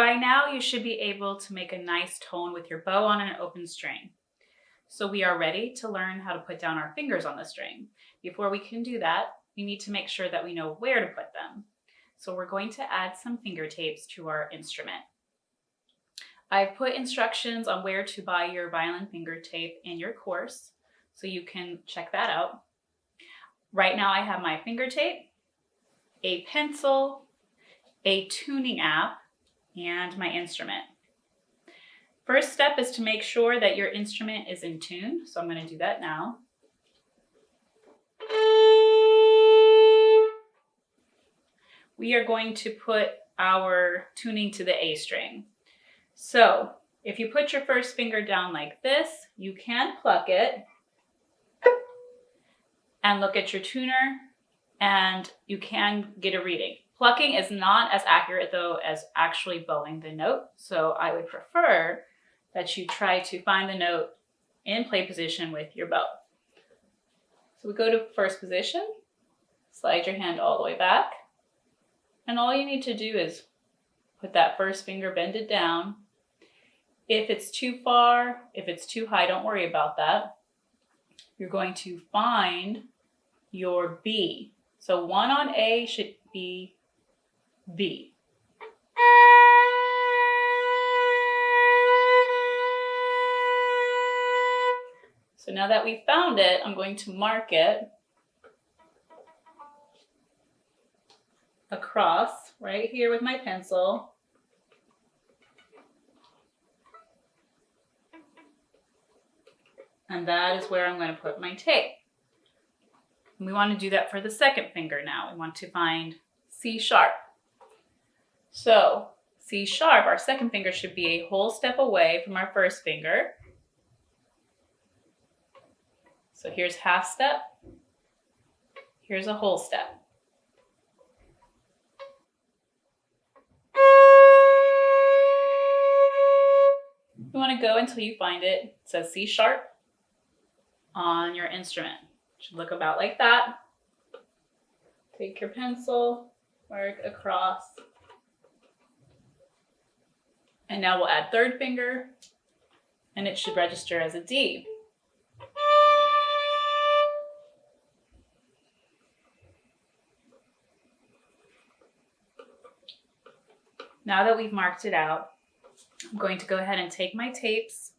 By now, you should be able to make a nice tone with your bow on an open string. So we are ready to learn how to put down our fingers on the string. Before we can do that, we need to make sure that we know where to put them. So we're going to add some finger tapes to our instrument. I've put instructions on where to buy your violin finger tape in your course, so you can check that out. Right now I have my finger tape, a pencil, a tuning app, and my instrument. First step is to make sure that your instrument is in tune, so I'm going to do that now. We are going to put our tuning to the A string. So if you put your first finger down like this, you can pluck it and look at your tuner, and you can get a reading. Plucking is not as accurate though as actually bowing the note, so I would prefer that you try to find the note in play position with your bow. So we go to first position, slide your hand all the way back, and all you need to do is put that first finger, bend it down. If it's too far, if it's too high, don't worry about that. You're going to find your B. So 1 on A should be B. So now that we've found it, I'm going to mark it across right here with my pencil. And that is where I'm going to put my tape. And we want to do that for the second finger now. We want to find C sharp. So C sharp, our second finger should be a whole step away from our first finger. So here's half step, here's a whole step. You want to go until you find it. It says C sharp on your instrument. It should look about like that. Take your pencil, mark across. And now we'll add third finger, and it should register as a D. Now that we've marked it out, I'm going to go ahead and take my tapes,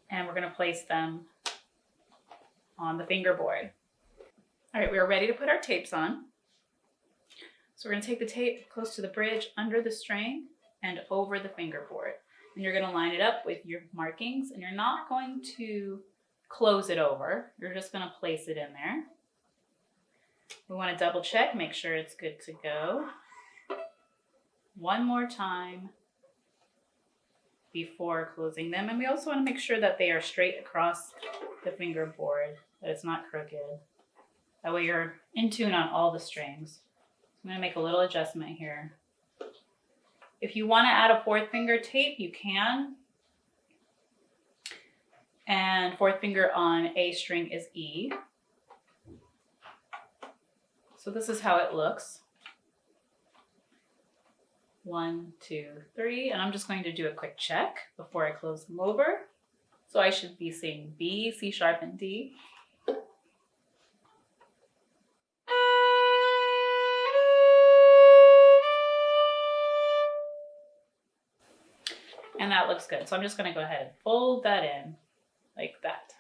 and we're going to place them on the fingerboard. All right, we are ready to put our tapes on. So we're going to take the tape close to the bridge, under the string, and over the fingerboard. And you're going to line it up with your markings, and you're not going to close it over. You're just going to place it in there. We want to double check, make sure it's good to go. One more time before closing them. And we also want to make sure that they are straight across the fingerboard, that it's not crooked. That way you're in tune on all the strings. I'm going to make a little adjustment here. If you want to add a fourth finger tape, you can. And fourth finger on A string is E. So this is how it looks. 1, 2, 3, and I'm just going to do a quick check before I close them over. So I should be seeing B, C sharp, and D. And that looks good. So I'm just going to go ahead and fold that in like that.